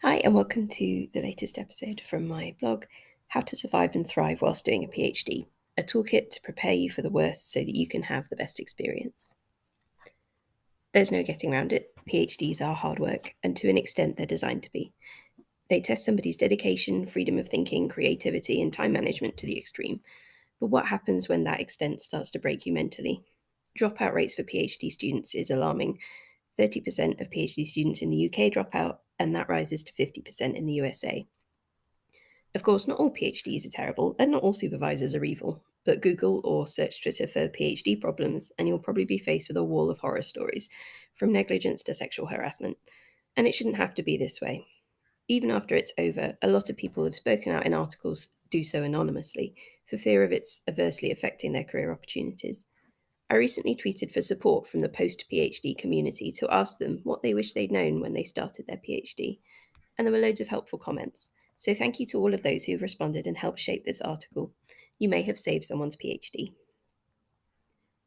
Hi, and welcome to the latest episode from my blog, How to Survive and Thrive Whilst Doing a PhD, a toolkit to prepare you for the worst so that you can have the best experience. There's no getting around it. PhDs are hard work, and to an extent, they're designed to be. They test somebody's dedication, freedom of thinking, creativity, and time management to the extreme. But what happens when that extent starts to break you mentally? Dropout rates for PhD students is alarming. 30% of PhD students in the UK drop out, and that rises to 50% in the USA. Of course, not all PhDs are terrible, and not all supervisors are evil, but Google or search Twitter for PhD problems, and you'll probably be faced with a wall of horror stories, from negligence to sexual harassment. And it shouldn't have to be this way. Even after it's over, a lot of people have spoken out in articles, do so anonymously, for fear of its adversely affecting their career opportunities. I recently tweeted for support from the post PhD community to ask them what they wish they'd known when they started their PhD, and there were loads of helpful comments. So thank you to all of those who've responded and helped shape this article. You may have saved someone's PhD.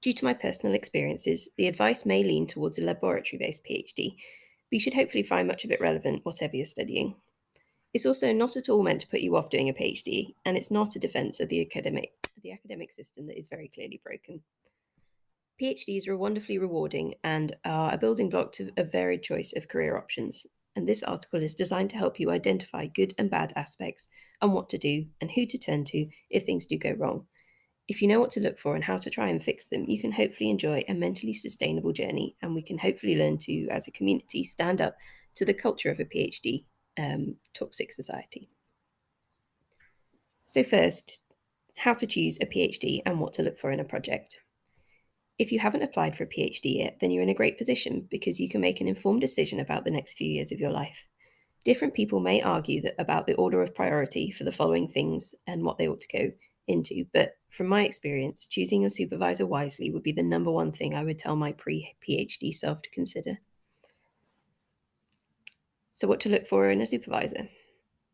Due to my personal experiences, the advice may lean towards a laboratory-based PhD, but you should hopefully find much of it relevant whatever you're studying. It's also not at all meant to put you off doing a PhD, and it's not a defense of the academic system that is very clearly broken. PhDs are wonderfully rewarding and are a building block to a varied choice of career options. And this article is designed to help you identify good and bad aspects and what to do and who to turn to if things do go wrong. If you know what to look for and how to try and fix them, you can hopefully enjoy a mentally sustainable journey, and we can hopefully learn to, as a community, stand up to the culture of a PhD toxic society. So, first, how to choose a PhD and what to look for in a project. If you haven't applied for a PhD yet, then you're in a great position because you can make an informed decision about the next few years of your life. Different people may argue about the order of priority for the following things and what they ought to go into, but from my experience, choosing your supervisor wisely would be the number one thing I would tell my pre-PhD self to consider. So, what to look for in a supervisor?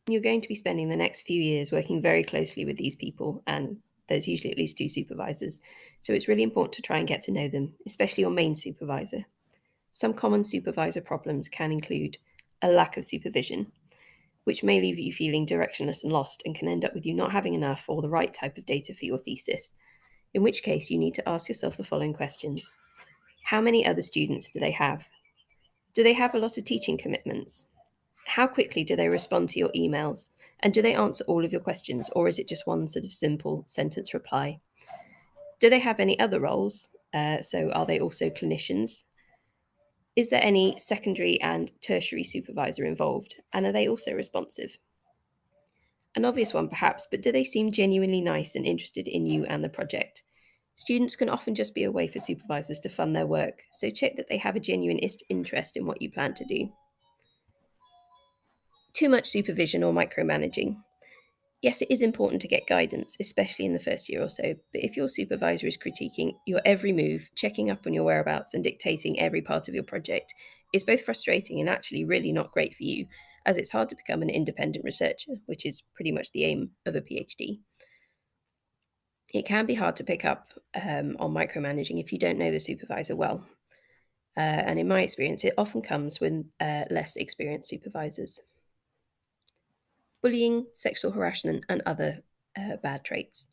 You're going to be spending the next few years working very closely with these people, and there's usually at least two supervisors. So it's really important to try and get to know them, especially your main supervisor. Some common supervisor problems can include a lack of supervision, which may leave you feeling directionless and lost and can end up with you not having enough or the right type of data for your thesis, in which case you need to ask yourself the following questions. How many other students do they have? Do they have a lot of teaching commitments? How quickly do they respond to your emails? And do they answer all of your questions, or is it just one sort of simple sentence reply? Do they have any other roles? So, are they also clinicians? Is there any secondary and tertiary supervisor involved? And are they also responsive? An obvious one, perhaps, but do they seem genuinely nice and interested in you and the project? Students can often just be a way for supervisors to fund their work, so check that they have a genuine interest in what you plan to do. Too much supervision or micromanaging. Yes, it is important to get guidance, especially in the first year or so, but if your supervisor is critiquing your every move, checking up on your whereabouts, and dictating every part of your project, it's both frustrating and actually really not great for you, as it's hard to become an independent researcher, which is pretty much the aim of a PhD. It can be hard to pick up on micromanaging if you don't know the supervisor well. And in my experience, it often comes with less experienced supervisors. Bullying, sexual harassment, and other bad traits.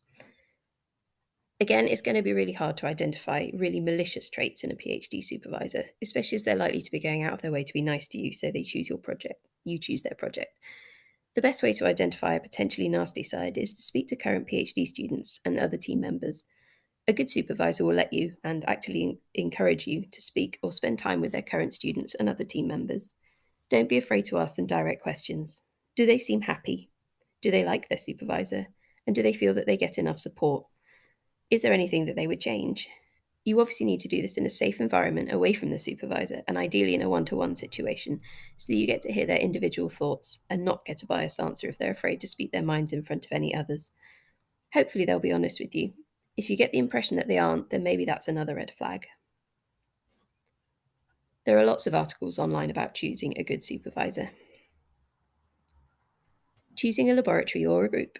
Again, it's going to be really hard to identify really malicious traits in a PhD supervisor, especially as they're likely to be going out of their way to be nice to you, so they choose your project, you choose their project. The best way to identify a potentially nasty side is to speak to current PhD students and other team members. A good supervisor will let you and actively encourage you to speak or spend time with their current students and other team members. Don't be afraid to ask them direct questions. Do they seem happy? Do they like their supervisor? And do they feel that they get enough support? Is there anything that they would change? You obviously need to do this in a safe environment away from the supervisor, and ideally in a one-to-one situation, so that you get to hear their individual thoughts and not get a biased answer if they're afraid to speak their minds in front of any others. Hopefully they'll be honest with you. If you get the impression that they aren't, then maybe that's another red flag. There are lots of articles online about choosing a good supervisor. Choosing a laboratory or a group.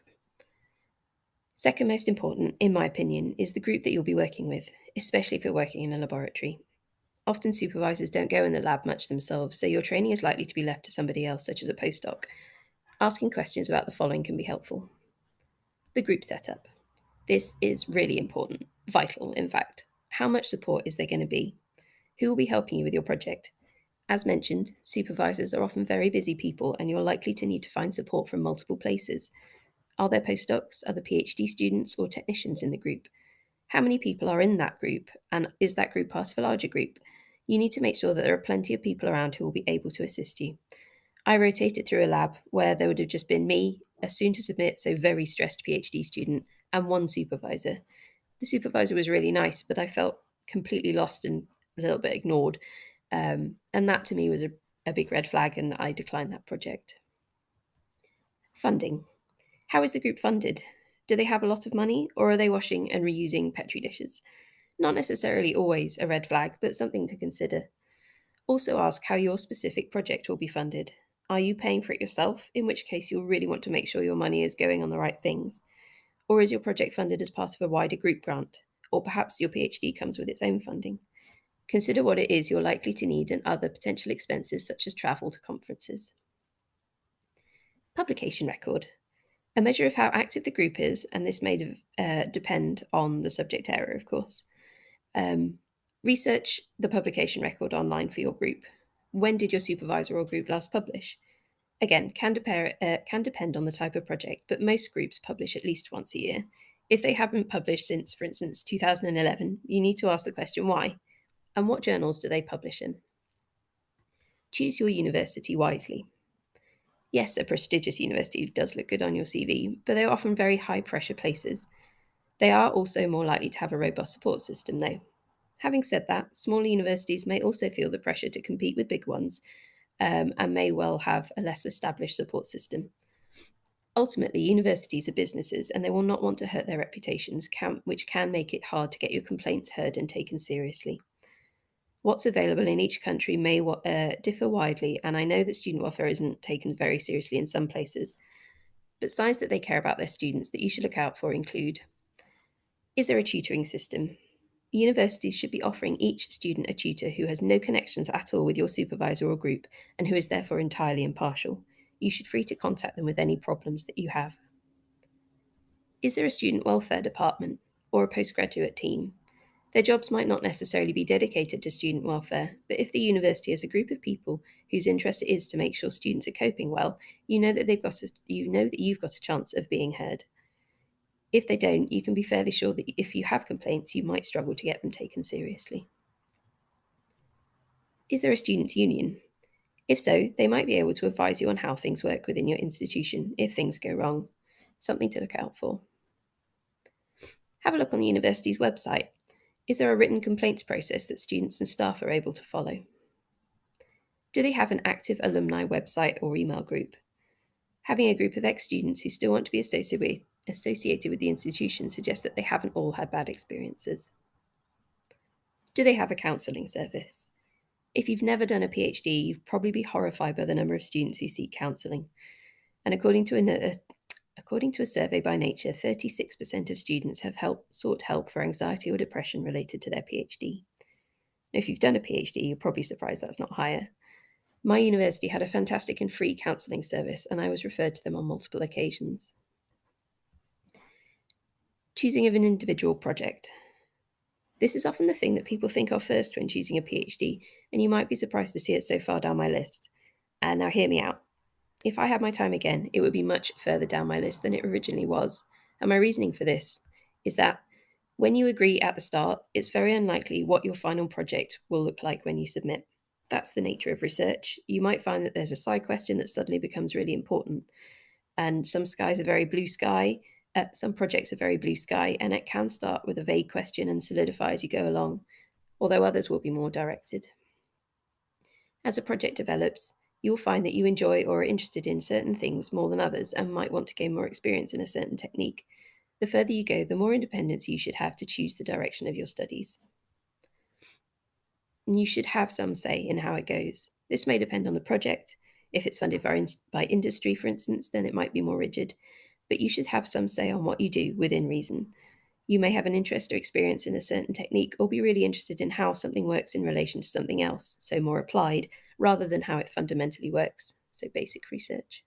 Second most important, in my opinion, is the group that you'll be working with, especially if you're working in a laboratory. Often supervisors don't go in the lab much themselves, so your training is likely to be left to somebody else, such as a postdoc. Asking questions about the following can be helpful. The group setup. This is really important, vital, in fact. How much support is there going to be? Who will be helping you with your project? As mentioned, supervisors are often very busy people, and you're likely to need to find support from multiple places. Are there postdocs, other PhD students, or technicians in the group? How many people are in that group, and is that group part of a larger group? You need to make sure that there are plenty of people around who will be able to assist you. I rotated through a lab where there would have just been me, a soon to submit, so very stressed PhD student, and one supervisor. The supervisor was really nice, but I felt completely lost and a little bit ignored. And that to me was a big red flag, and I declined that project. Funding. How is the group funded? Do they have a lot of money, or are they washing and reusing Petri dishes? Not necessarily always a red flag, but something to consider. Also ask how your specific project will be funded. Are you paying for it yourself, in which case you'll really want to make sure your money is going on the right things? Or is your project funded as part of a wider group grant? Or perhaps your PhD comes with its own funding? Consider what it is you're likely to need and other potential expenses such as travel to conferences. Publication record. A measure of how active the group is, and this may depend on the subject area, of course. Research the publication record online for your group. When did your supervisor or group last publish? Again, can depend on the type of project, but most groups publish at least once a year. If they haven't published since, for instance, 2011, you need to ask the question why, and what journals do they publish in? Choose your university wisely. Yes, a prestigious university does look good on your CV, but they're often very high pressure places. They are also more likely to have a robust support system, though. Having said that, smaller universities may also feel the pressure to compete with big ones, and may well have a less established support system. Ultimately, universities are businesses, and they will not want to hurt their reputations, which can make it hard to get your complaints heard and taken seriously. What's available in each country may differ widely, and I know that student welfare isn't taken very seriously in some places, but signs that they care about their students that you should look out for include: is there a tutoring system? Universities should be offering each student a tutor who has no connections at all with your supervisor or group and who is therefore entirely impartial. You should be free to contact them with any problems that you have. Is there a student welfare department or a postgraduate team? Their jobs might not necessarily be dedicated to student welfare, but if the university has a group of people whose interest it is to make sure students are coping well, you know that you've got a chance of being heard. If they don't, you can be fairly sure that if you have complaints, you might struggle to get them taken seriously. Is there a students' union? If so, they might be able to advise you on how things work within your institution if things go wrong. Something to look out for. Have a look on the university's website. Is there a written complaints process that students and staff are able to follow? Do they have an active alumni website or email group? Having a group of ex-students who still want to be associated with the institution suggests that they haven't all had bad experiences. Do they have a counselling service? If you've never done a PhD, you'd probably be horrified by the number of students who seek counselling. And according to a survey by Nature, 36% of students have sought help for anxiety or depression related to their PhD. If you've done a PhD, you're probably surprised that's not higher. My university had a fantastic and free counselling service, and I was referred to them on multiple occasions. Choosing of an individual project. This is often the thing that people think of first when choosing a PhD, and you might be surprised to see it so far down my list. And now hear me out. If I had my time again, it would be much further down my list than it originally was. And my reasoning for this is that when you agree at the start, it's very unlikely what your final project will look like when you submit. That's the nature of research. You might find that there's a side question that suddenly becomes really important. And some projects are very blue sky, and it can start with a vague question and solidify as you go along, although others will be more directed. As a project develops, you'll find that you enjoy or are interested in certain things more than others and might want to gain more experience in a certain technique. The further you go, the more independence you should have to choose the direction of your studies. And you should have some say in how it goes. This may depend on the project. If it's funded by industry, for instance, then it might be more rigid, but you should have some say on what you do within reason. You may have an interest or experience in a certain technique or be really interested in how something works in relation to something else, so more applied, rather than how it fundamentally works, so basic research.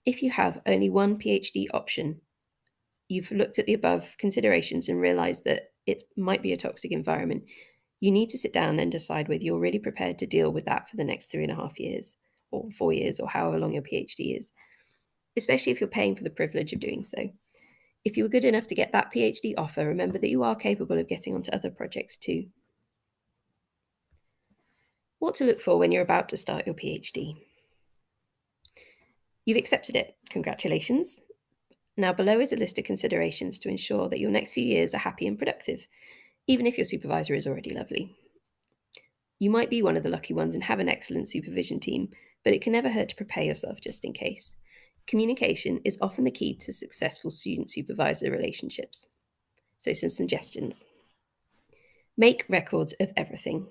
If you have only one PhD option, you've looked at the above considerations and realized that it might be a toxic environment, you need to sit down and decide whether you're really prepared to deal with that for the next 3.5 years or 4 years or however long your PhD is, especially if you're paying for the privilege of doing so. If you were good enough to get that PhD offer, remember that you are capable of getting onto other projects too. What to look for when you're about to start your PhD. You've accepted it. Congratulations. Now, below is a list of considerations to ensure that your next few years are happy and productive, even if your supervisor is already lovely. You might be one of the lucky ones and have an excellent supervision team, but it can never hurt to prepare yourself just in case. Communication is often the key to successful student-supervisor relationships. So some suggestions. Make records of everything.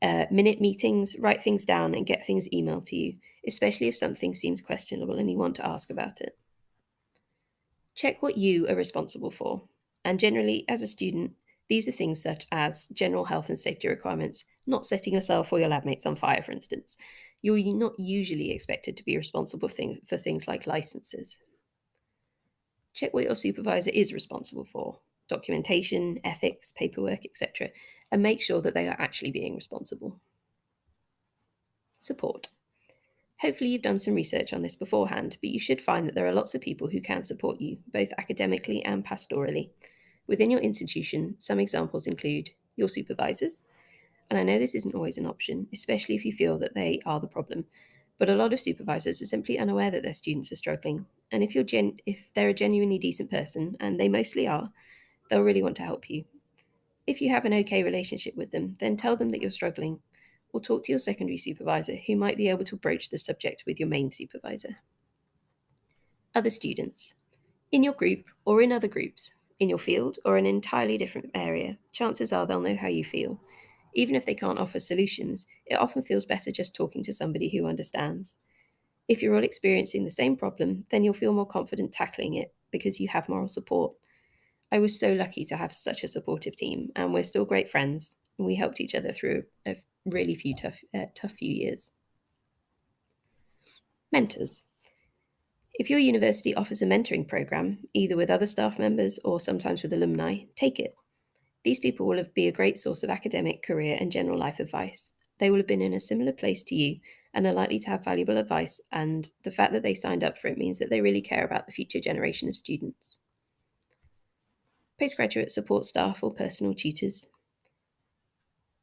Minute meetings, write things down and get things emailed to you, especially if something seems questionable and you want to ask about it. Check what you are responsible for. And generally, as a student, these are things such as general health and safety requirements, not setting yourself or your lab mates on fire, for instance. You're not usually expected to be responsible for things like licenses. Check what your supervisor is responsible for, documentation, ethics, paperwork, etc., and make sure that they are actually being responsible. Support. Hopefully you've done some research on this beforehand, but you should find that there are lots of people who can support you, both academically and pastorally. Within your institution, some examples include your supervisors, and I know this isn't always an option, especially if you feel that they are the problem, but a lot of supervisors are simply unaware that their students are struggling, and if they're a genuinely decent person, and they mostly are, they'll really want to help you. If you have an okay relationship with them, then tell them that you're struggling, or talk to your secondary supervisor, who might be able to broach the subject with your main supervisor. Other students. In your group or in other groups, in your field or an entirely different area, chances are they'll know how you feel. Even if they can't offer solutions, it often feels better just talking to somebody who understands. If you're all experiencing the same problem, then you'll feel more confident tackling it because you have moral support. I was so lucky to have such a supportive team, and we're still great friends, and we helped each other through a really tough few years. Mentors. If your university offers a mentoring program, either with other staff members or sometimes with alumni, take it. These people will be a great source of academic, career, and general life advice. They will have been in a similar place to you and are likely to have valuable advice, and the fact that they signed up for it means that they really care about the future generation of students. Postgraduate support staff or personal tutors.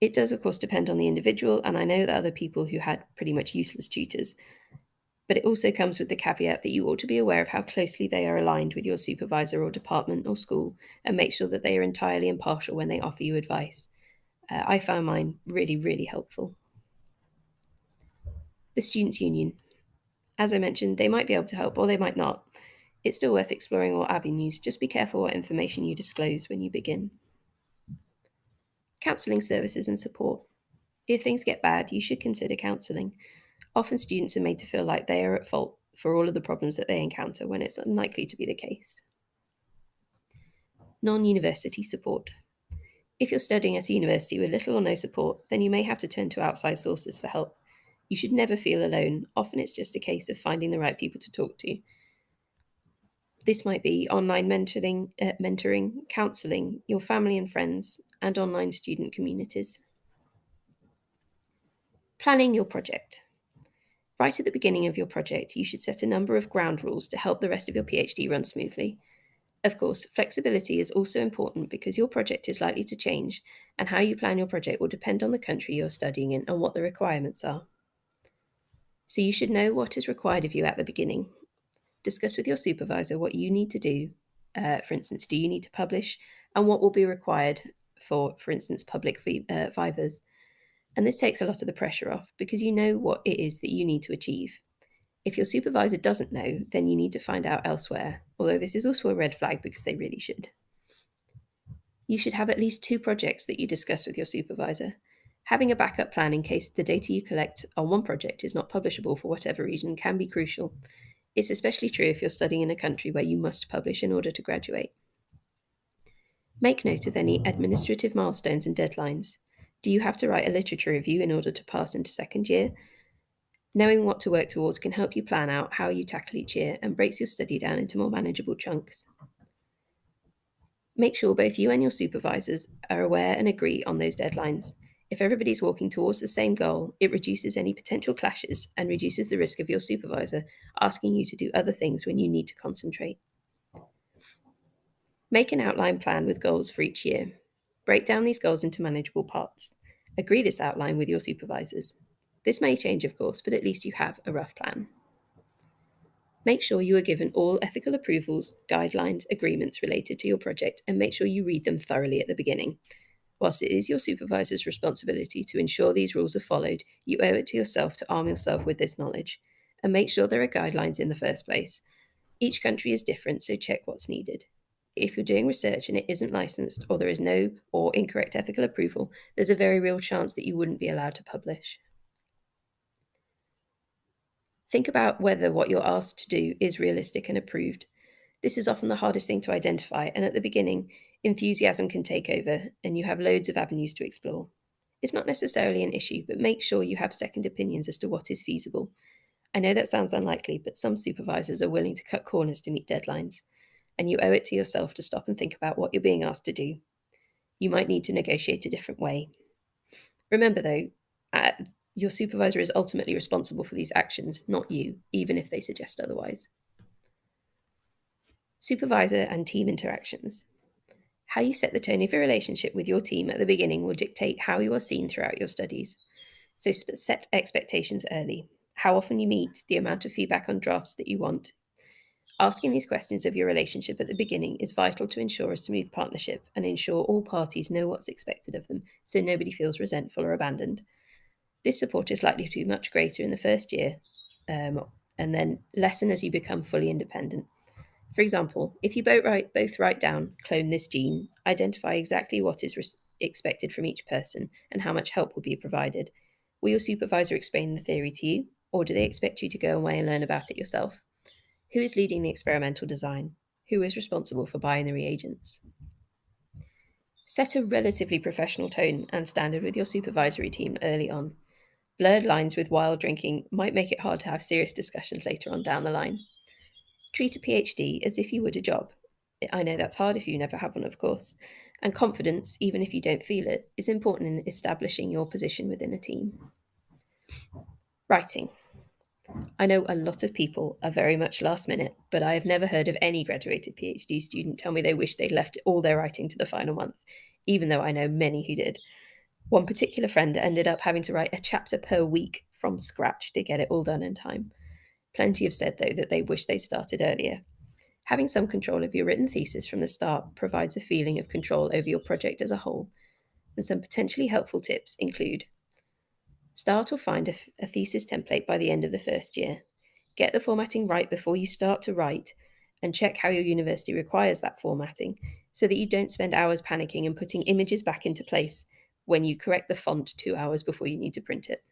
It does, of course, depend on the individual, and I know that other people who had pretty much useless tutors, but it also comes with the caveat that you ought to be aware of how closely they are aligned with your supervisor or department or school, and make sure that they are entirely impartial when they offer you advice. I found mine really, really helpful. The Students' Union. As I mentioned, they might be able to help or they might not. It's still worth exploring all avenues. Just be careful what information you disclose when you begin. Counselling services and support. If things get bad, you should consider counselling. Often students are made to feel like they are at fault for all of the problems that they encounter when it's unlikely to be the case. Non-university support. If you're studying at a university with little or no support, then you may have to turn to outside sources for help. You should never feel alone. Often it's just a case of finding the right people to talk to. This might be online mentoring, counselling, your family and friends, and online student communities. Planning your project. Right at the beginning of your project, you should set a number of ground rules to help the rest of your PhD run smoothly. Of course, flexibility is also important because your project is likely to change, and how you plan your project will depend on the country you're studying in and what the requirements are. So you should know what is required of you at the beginning. Discuss with your supervisor what you need to do. For instance, do you need to publish, and what will be required for instance, public vivas. And this takes a lot of the pressure off because you know what it is that you need to achieve. If your supervisor doesn't know, then you need to find out elsewhere, although this is also a red flag because they really should. You should have at least 2 projects that you discuss with your supervisor. Having a backup plan in case the data you collect on one project is not publishable for whatever reason can be crucial. It's especially true if you're studying in a country where you must publish in order to graduate. Make note of any administrative milestones and deadlines. Do you have to write a literature review in order to pass into second year? Knowing what to work towards can help you plan out how you tackle each year and breaks your study down into more manageable chunks. Make sure both you and your supervisors are aware and agree on those deadlines. If everybody's walking towards the same goal, it reduces any potential clashes and reduces the risk of your supervisor asking you to do other things when you need to concentrate. Make an outline plan with goals for each year. Break down these goals into manageable parts. Agree this outline with your supervisors. This may change, of course, but at least you have a rough plan. Make sure you are given all ethical approvals, guidelines, agreements related to your project, and make sure you read them thoroughly at the beginning. Whilst it is your supervisor's responsibility to ensure these rules are followed, you owe it to yourself to arm yourself with this knowledge. And make sure there are guidelines in the first place. Each country is different, so check what's needed. If you're doing research and it isn't licensed, or there is no or incorrect ethical approval, there's a very real chance that you wouldn't be allowed to publish. Think about whether what you're asked to do is realistic and approved. This is often the hardest thing to identify, and at the beginning, enthusiasm can take over, and you have loads of avenues to explore. It's not necessarily an issue, but make sure you have second opinions as to what is feasible. I know that sounds unlikely, but some supervisors are willing to cut corners to meet deadlines, and you owe it to yourself to stop and think about what you're being asked to do. You might need to negotiate a different way. Remember, though, your supervisor is ultimately responsible for these actions, not you, even if they suggest otherwise. Supervisor and team interactions. How you set the tone of your relationship with your team at the beginning will dictate how you are seen throughout your studies. So set expectations early. How often you meet, the amount of feedback on drafts that you want. Asking these questions of your relationship at the beginning is vital to ensure a smooth partnership and ensure all parties know what's expected of them so nobody feels resentful or abandoned. This support is likely to be much greater in the first year and then lessen as you become fully independent. For example, if you both write down, clone this gene, identify exactly what is expected from each person and how much help will be provided, will your supervisor explain the theory to you, or do they expect you to go away and learn about it yourself? Who is leading the experimental design? Who is responsible for buying the reagents? Set a relatively professional tone and standard with your supervisory team early on. Blurred lines with wild drinking might make it hard to have serious discussions later on down the line. Treat a PhD as if you would a job. I know that's hard if you never have one, of course. And confidence, even if you don't feel it, is important in establishing your position within a team. Writing. I know a lot of people are very much last minute, but I have never heard of any graduated PhD student tell me they wish they'd left all their writing to the final month, even though I know many who did. One particular friend ended up having to write a chapter per week from scratch to get it all done in time. Plenty have said, though, that they wish they started earlier. Having some control of your written thesis from the start provides a feeling of control over your project as a whole, and some potentially helpful tips include: start or find a thesis template by the end of the first year. Get the formatting right before you start to write, and check how your university requires that formatting so that you don't spend hours panicking and putting images back into place when you correct the font 2 hours before you need to print it.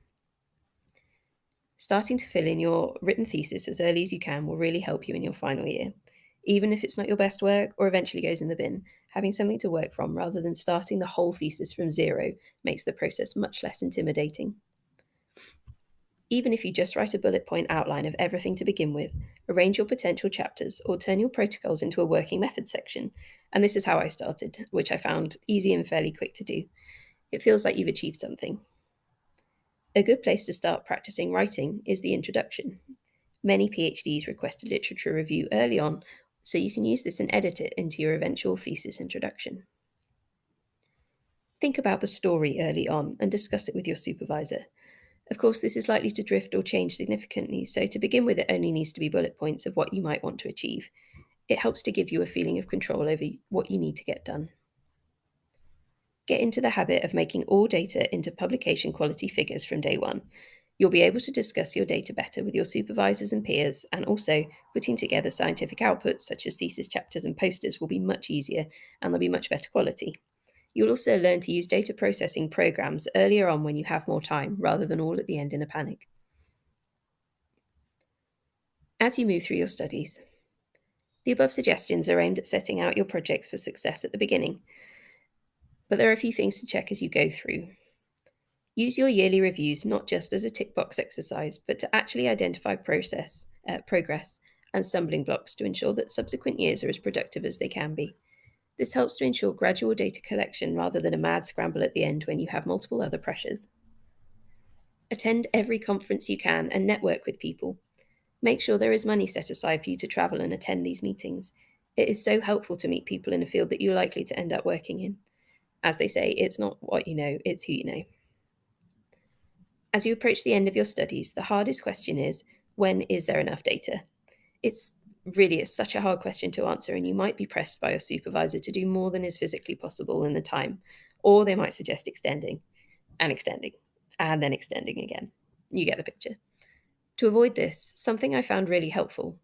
Starting to fill in your written thesis as early as you can will really help you in your final year. Even if it's not your best work or eventually goes in the bin, having something to work from rather than starting the whole thesis from zero makes the process much less intimidating. Even if you just write a bullet point outline of everything to begin with, arrange your potential chapters or turn your protocols into a working method section. And this is how I started, which I found easy and fairly quick to do. It feels like you've achieved something. A good place to start practicing writing is the introduction. Many PhDs request a literature review early on, so you can use this and edit it into your eventual thesis introduction. Think about the story early on and discuss it with your supervisor. Of course, this is likely to drift or change significantly, so to begin with, it only needs to be bullet points of what you might want to achieve. It helps to give you a feeling of control over what you need to get done. Get into the habit of making all data into publication quality figures from day one. You'll be able to discuss your data better with your supervisors and peers, and also putting together scientific outputs such as thesis chapters and posters will be much easier and they'll be much better quality. You'll also learn to use data processing programs earlier on when you have more time, rather than all at the end in a panic. As you move through your studies, The above suggestions are aimed at setting out your projects for success at the beginning, but there are a few things to check as you go through. Use your yearly reviews not just as a tick box exercise, but to actually identify progress and stumbling blocks to ensure that subsequent years are as productive as they can be. This helps to ensure gradual data collection rather than a mad scramble at the end when you have multiple other pressures. Attend every conference you can and network with people. Make sure there is money set aside for you to travel and attend these meetings. It is so helpful to meet people in a field that you're likely to end up working in. As they say, it's not what you know, it's who you know. As you approach the end of your studies, the hardest question is, when is there enough data? It's such a hard question to answer, and you might be pressed by your supervisor to do more than is physically possible in the time, or they might suggest extending, and then extending again. You get the picture. To avoid this, something I found really helpful,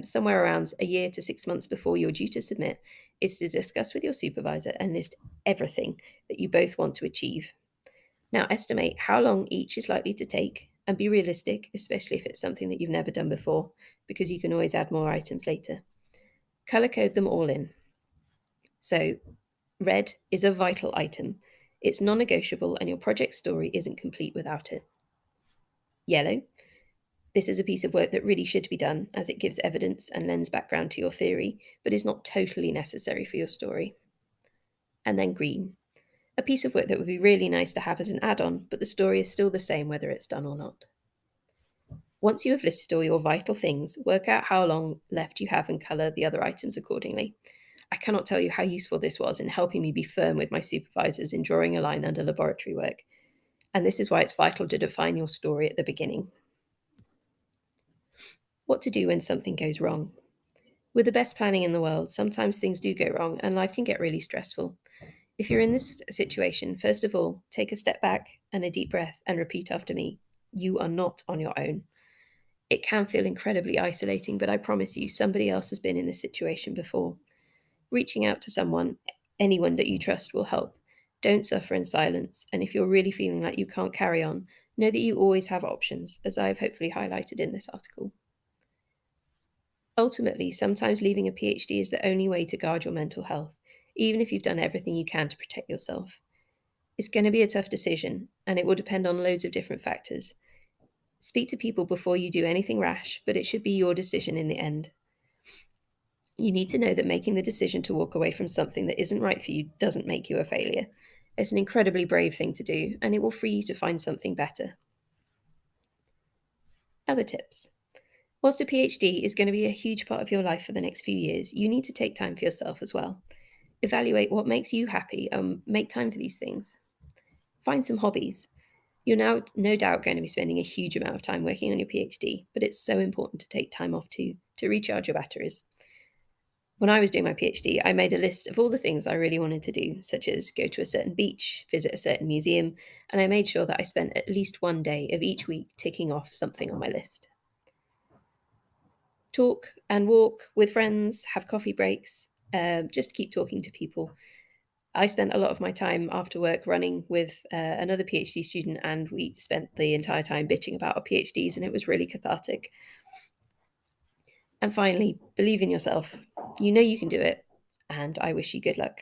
somewhere around a year to 6 months before you're due to submit, is to discuss with your supervisor and list everything that you both want to achieve. Now, estimate how long each is likely to take and be realistic, especially if it's something that you've never done before, because you can always add more items later. Color code them all in. So, red is a vital item. It's non-negotiable and your project story isn't complete without it. Yellow. This is a piece of work that really should be done as it gives evidence and lends background to your theory, but is not totally necessary for your story. And then green. A piece of work that would be really nice to have as an add-on, but the story is still the same whether it's done or not. Once you have listed all your vital things, work out how long left you have and colour the other items accordingly. I cannot tell you how useful this was in helping me be firm with my supervisors in drawing a line under laboratory work. And this is why it's vital to define your story at the beginning. What to do when something goes wrong. With the best planning in the world, sometimes things do go wrong and life can get really stressful. If you're in this situation, first of all, take a step back and a deep breath and repeat after me. You are not on your own. It can feel incredibly isolating, but I promise you, somebody else has been in this situation before. Reaching out to someone, anyone that you trust, will help. Don't suffer in silence, and if you're really feeling like you can't carry on, know that you always have options, as I have hopefully highlighted in this article. Ultimately, sometimes leaving a PhD is the only way to guard your mental health, even if you've done everything you can to protect yourself. It's going to be a tough decision, and it will depend on loads of different factors. Speak to people before you do anything rash, but it should be your decision in the end. You need to know that making the decision to walk away from something that isn't right for you doesn't make you a failure. It's an incredibly brave thing to do, and it will free you to find something better. Other tips. Whilst a PhD is going to be a huge part of your life for the next few years, you need to take time for yourself as well. Evaluate what makes you happy and make time for these things. Find some hobbies. You're now no doubt going to be spending a huge amount of time working on your PhD, but it's so important to take time off too, to recharge your batteries. When I was doing my PhD, I made a list of all the things I really wanted to do, such as go to a certain beach, visit a certain museum, and I made sure that I spent at least one day of each week ticking off something on my list. Talk and walk with friends, have coffee breaks, just keep talking to people. I spent a lot of my time after work running with another PhD student, and we spent the entire time bitching about our PhDs, and it was really cathartic. And finally, believe in yourself. You know you can do it, and I wish you good luck.